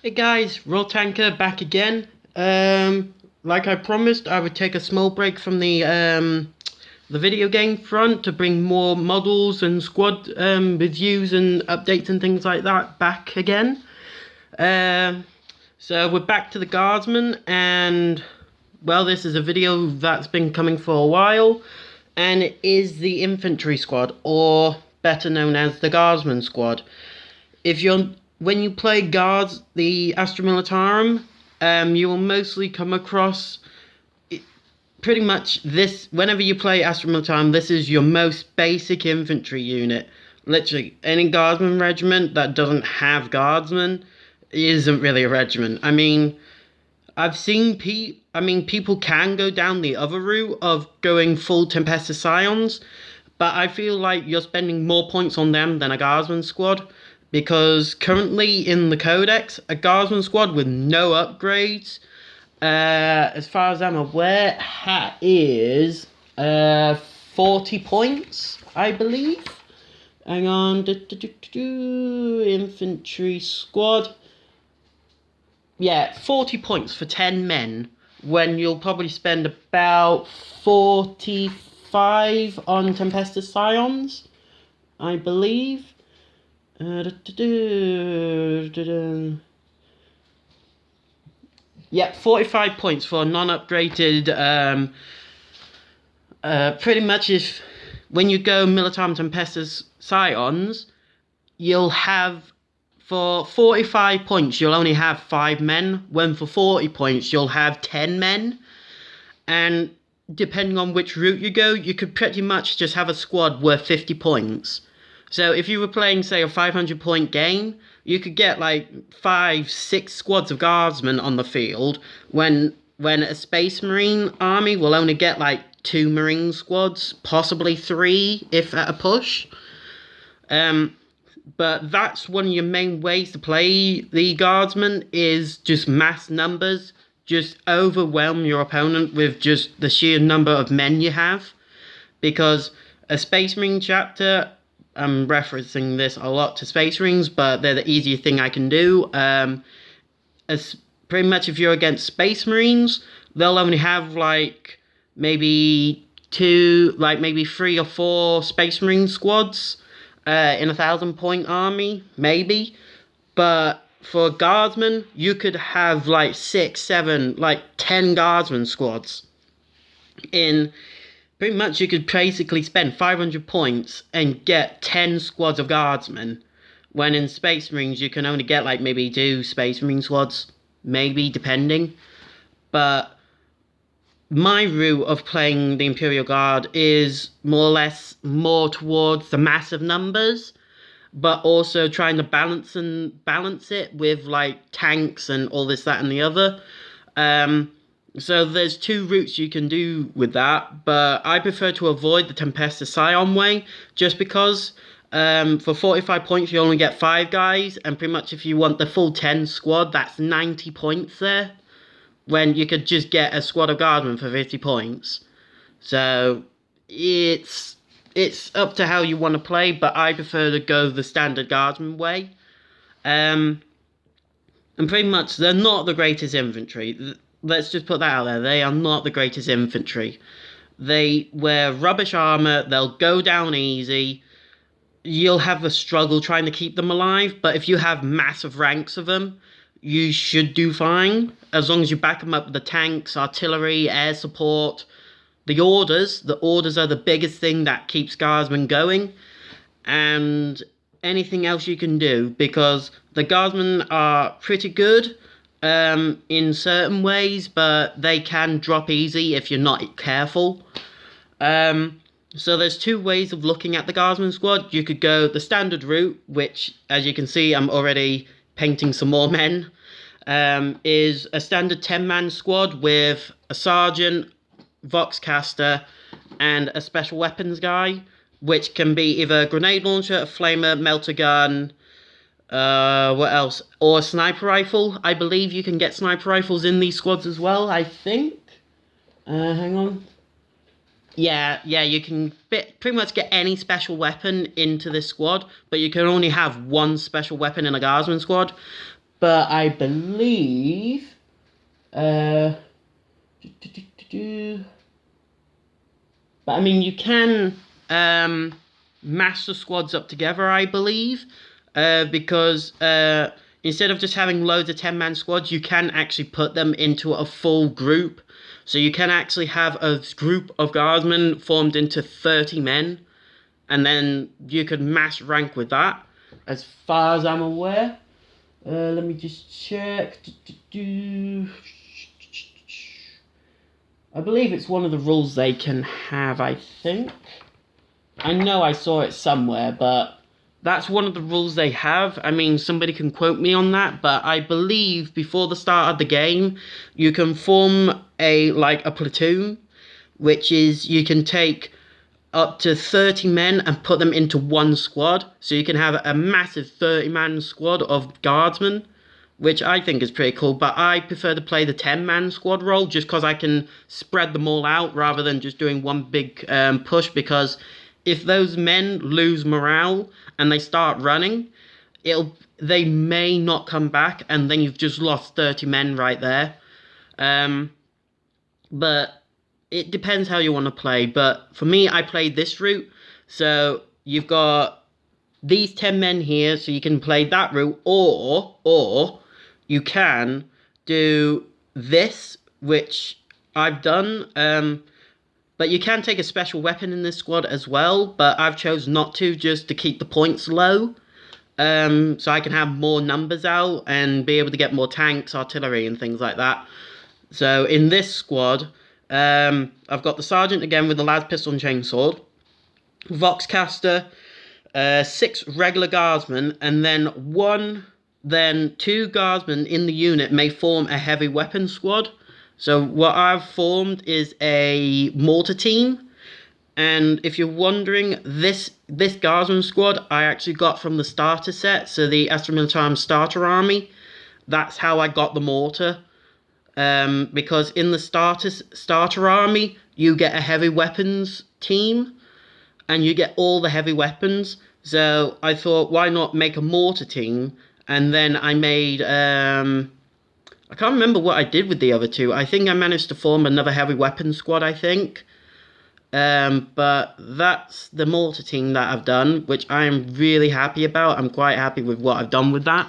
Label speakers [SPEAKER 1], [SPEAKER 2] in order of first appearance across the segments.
[SPEAKER 1] Hey guys, Raw Tanker back again. Like I promised, I would take a small break from the video game front to bring more models and squad reviews and updates and things like that back again. Um, so we're back to the Guardsmen, and well, this is a video that's been coming for a while, and it is the Infantry Squad, or better known as the Guardsmen Squad. If you're When you play guards, the Astra millitarum, you will mostly come across pretty much this. Whenever you play Astra millitarum, this is your most basic infantry unit. Literally, any guardsman regiment that doesn't have guardsmen isn't really a regiment. I've seen people can go down the other route of going full Tempestus Scions, but I feel like you're spending more points on them than a Guardsman squad, because currently in the Codex, a Guardsman squad with no upgrades, as far as I'm aware, is 40 points, I believe. Hang on, infantry squad. Yeah, 40 points for 10 men, when you'll probably spend about 45 on Tempestus Scions, I believe. Yeah, 45 points for non-upgraded. Pretty much, if when you go Militarum Tempestus Scions, you'll have, for 45 points, you'll only have 5 men, when for 40 points, you'll have 10 men. And depending on which route you go, you could pretty much just have a squad worth 50 points. So if you were playing, say, a 500 point game, you could get like 5-6 squads of guardsmen on the field, when a Space Marine army will only get like 2 Marine squads, possibly 3 if at a push. But that's one of your main ways to play the Guardsmen, is just mass numbers. Just overwhelm your opponent with just the sheer number of men you have. Because a Space Marine chapter, I'm referencing this a lot to Space Marines, but they're the easiest thing I can do. As pretty much, if you're against Space Marines, they'll only have like maybe 3 or 4 Space Marine squads in a 1,000-point army, maybe. But for Guardsmen, you could have like 6, 7, like 10 Guardsmen squads. In pretty much, you could basically spend 500 points and get 10 squads of Guardsmen. When in Space Marines, you can only get like maybe 2 Space Marine squads, maybe, depending. But my route of playing the Imperial Guard is more or less more towards the massive numbers, but also trying to balance it with like tanks and all this, that, and the other. So there's 2 routes you can do with that, but I prefer to avoid the Tempestus Scion way, just because for 45 points you only get 5 guys, and pretty much if you want the full 10 squad, that's 90 points there, when you could just get a squad of guardsmen for 50 points. So it's up to how you want to play, but I prefer to go the standard guardsman way. And pretty much, they're not the greatest infantry. Let's just put that out there. They are not the greatest infantry. They wear rubbish armor. They'll go down easy. You'll have a struggle trying to keep them alive, but if you have massive ranks of them, you should do fine, as long as you back them up with the tanks, artillery, air support. The orders are the biggest thing that keeps Guardsmen going, and anything else you can do, because the Guardsmen are pretty good in certain ways, but they can drop easy if you're not careful. So there's 2 ways of looking at the Guardsman squad. You could go the standard route, which, as you can see, I'm already painting some more men. Is a standard 10-man squad with a sergeant, voxcaster, and a special weapons guy, which can be either a grenade launcher, a flamer, melter gun, what else? Or a sniper rifle. I believe you can get sniper rifles in these squads as well, I think. Hang on. Yeah, you can pretty much get any special weapon into this squad, but you can only have 1 special weapon in a Guardsman squad. but I believe, but I mean, you can mash the squads up together, I believe, because instead of just having loads of 10-man squads, you can actually put them into a full group. So you can actually have a group of guardsmen formed into 30 men, and then you could mass rank with that, as far as I'm aware. Let me just check. I believe it's one of the rules they can have, I think. I know I saw it somewhere, but that's one of the rules they have. I mean, somebody can quote me on that, but I believe before the start of the game, you can form a platoon, which is you can take up to 30 men and put them into one squad. So you can have a massive 30-man squad of guardsmen, which I think is pretty cool. But I prefer to play the 10-man squad role just because I can spread them all out rather than just doing one big push. Because if those men lose morale and they start running, they may not come back, and then you've just lost 30 men right there. But it depends how you want to play. But for me, I played this route. So you've got these 10 men here, so you can play that route, or you can do this, which I've done. But you can take a special weapon in this squad as well, but I've chosen not to, just to keep the points low. So I can have more numbers out and be able to get more tanks, artillery, and things like that. So in this squad, I've got the sergeant again with the las pistol and chainsword, voxcaster, 6 regular guardsmen, and then 2 guardsmen in the unit may form a heavy weapon squad. So what I've formed is a mortar team. And if you're wondering, this guardsman squad I actually got from the starter set, so the Astra millitarum starter army. That's how I got the mortar. Because in the starter army, you get a heavy weapons team, and you get all the heavy weapons. So I thought, why not make a mortar team? And then I made, I can't remember what I did with the other 2. I think I managed to form another heavy weapons squad, I think. But that's the mortar team that I've done, which I am really happy about. I'm quite happy with what I've done with that.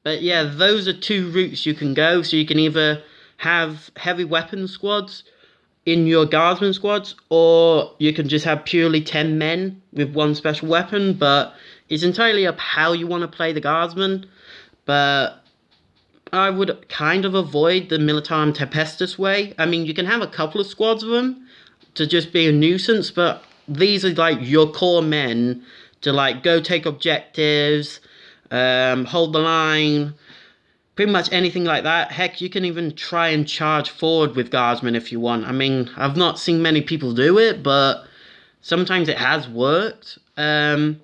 [SPEAKER 1] But yeah, those are 2 routes you can go. So you can either have heavy weapon squads in your guardsman squads, or you can just have purely 10 men with 1 special weapon. But it's entirely up how you want to play the guardsmen. But I would kind of avoid the Militarum Tempestus way. I mean, you can have a couple of squads of them to just be a nuisance, but these are like your core men to like go take objectives, hold the line, pretty much anything like that. Heck, you can even try and charge forward with guardsmen if you want. I mean, I've not seen many people do it, but sometimes it has worked. But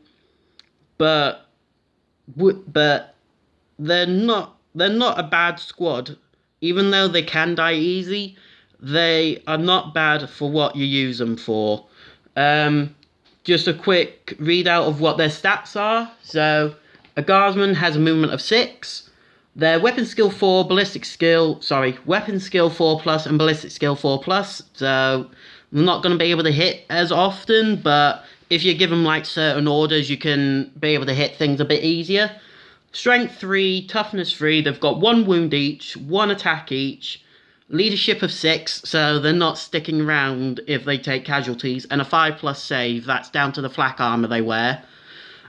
[SPEAKER 1] they're not a bad squad. Even though they can die easy, they are not bad for what you use them for. Just a quick readout of what their stats are. So, a guardsman has a movement of 6. Their weapon skill 4, weapon skill 4+, and ballistic skill 4+. So, they're not going to be able to hit as often, but if you give them like certain orders, you can be able to hit things a bit easier. Strength 3, toughness 3, they've got 1 wound each, 1 attack each, leadership of 6, so they're not sticking around if they take casualties, and a 5+ save, that's down to the flak armour they wear.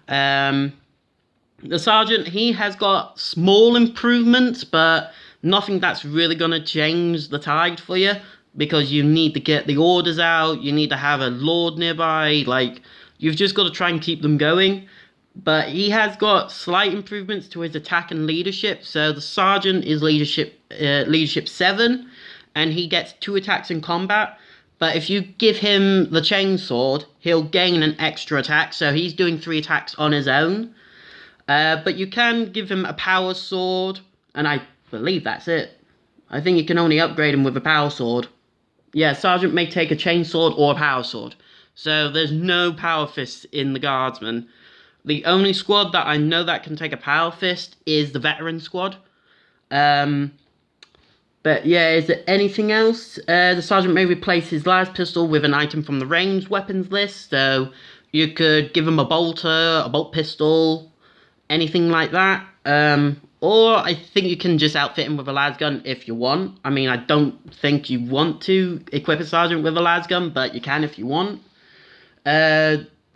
[SPEAKER 1] The sergeant, he has got small improvements, but nothing that's really going to change the tide for you, because you need to get the orders out, you need to have a lord nearby, like, you've just got to try and keep them going. But he has got slight improvements to his attack and leadership. So the sergeant is leadership 7, and he gets 2 attacks in combat. But if you give him the chainsword, he'll gain an extra attack. So he's doing 3 attacks on his own. But you can give him a power sword, and I believe that's it. I think you can only upgrade him with a power sword. Yeah, sergeant may take a chainsword or a power sword. So there's no power fists in the guardsman. The only squad that I know that can take a power fist is the veteran squad. But yeah, is there anything else? The sergeant may replace his las pistol with an item from the ranged weapons list. So you could give him a bolter, a bolt pistol, anything like that. Or I think you can just outfit him with a las gun if you want. I mean, I don't think you want to equip a sergeant with a las gun, but you can if you want.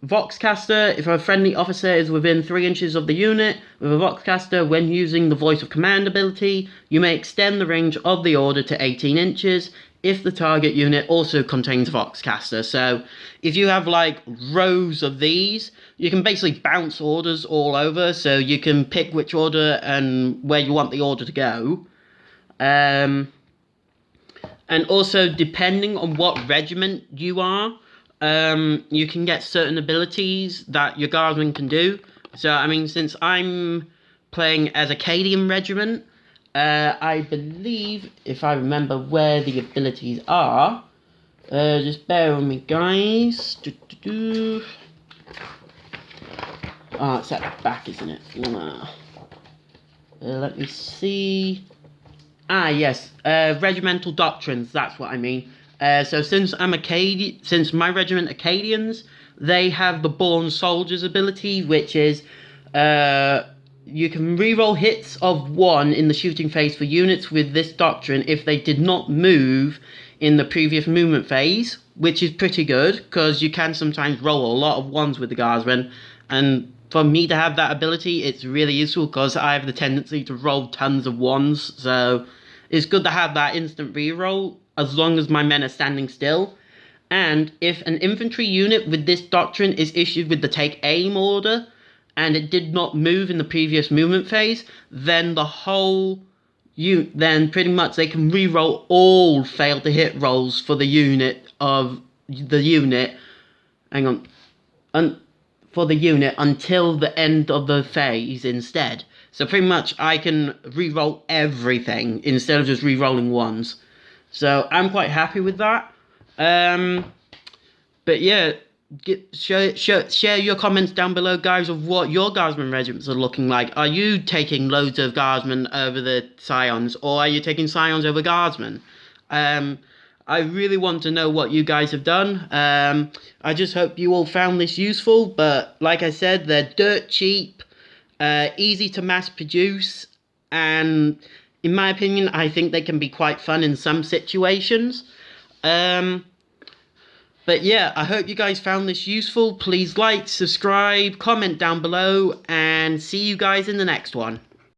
[SPEAKER 1] Voxcaster, if a friendly officer is within 3 inches of the unit, with a Voxcaster, when using the Voice of Command ability, you may extend the range of the order to 18 inches if the target unit also contains Voxcaster. So, if you have like rows of these, you can basically bounce orders all over, so you can pick which order and where you want the order to go. And also, depending on what regiment you are, you can get certain abilities that your Guardsmen can do. So, I mean, since I'm playing as Acadian Regiment, I believe, if I remember where the abilities are, just bear with me, guys. Oh, it's at the back, isn't it? Let me see. Ah, yes, regimental doctrines, that's what I mean. So since my regiment Acadians, they have the Born Soldiers ability, which is you can reroll hits of 1 in the shooting phase for units with this doctrine if they did not move in the previous movement phase, which is pretty good because you can sometimes roll a lot of 1s with the Guardsmen, and for me to have that ability, it's really useful because I have the tendency to roll tons of 1s, so it's good to have that instant reroll as long as my men are standing still. And if an infantry unit with this doctrine is issued with the take aim order and it did not move in the previous movement phase, then then pretty much they can reroll all fail to hit rolls for the unit for the unit until the end of the phase instead. So pretty much I can reroll everything instead of just rerolling 1s. So I'm quite happy with that. But yeah, share your comments down below, guys, of what your Guardsmen regiments are looking like. Are you taking loads of Guardsmen over the Scions, or are you taking Scions over Guardsmen? I really want to know what you guys have done. I just hope you all found this useful, but like I said, they're dirt cheap, easy to mass produce, and in my opinion, I think they can be quite fun in some situations. But yeah, I hope you guys found this useful. Please like, subscribe, comment down below, and see you guys in the next one.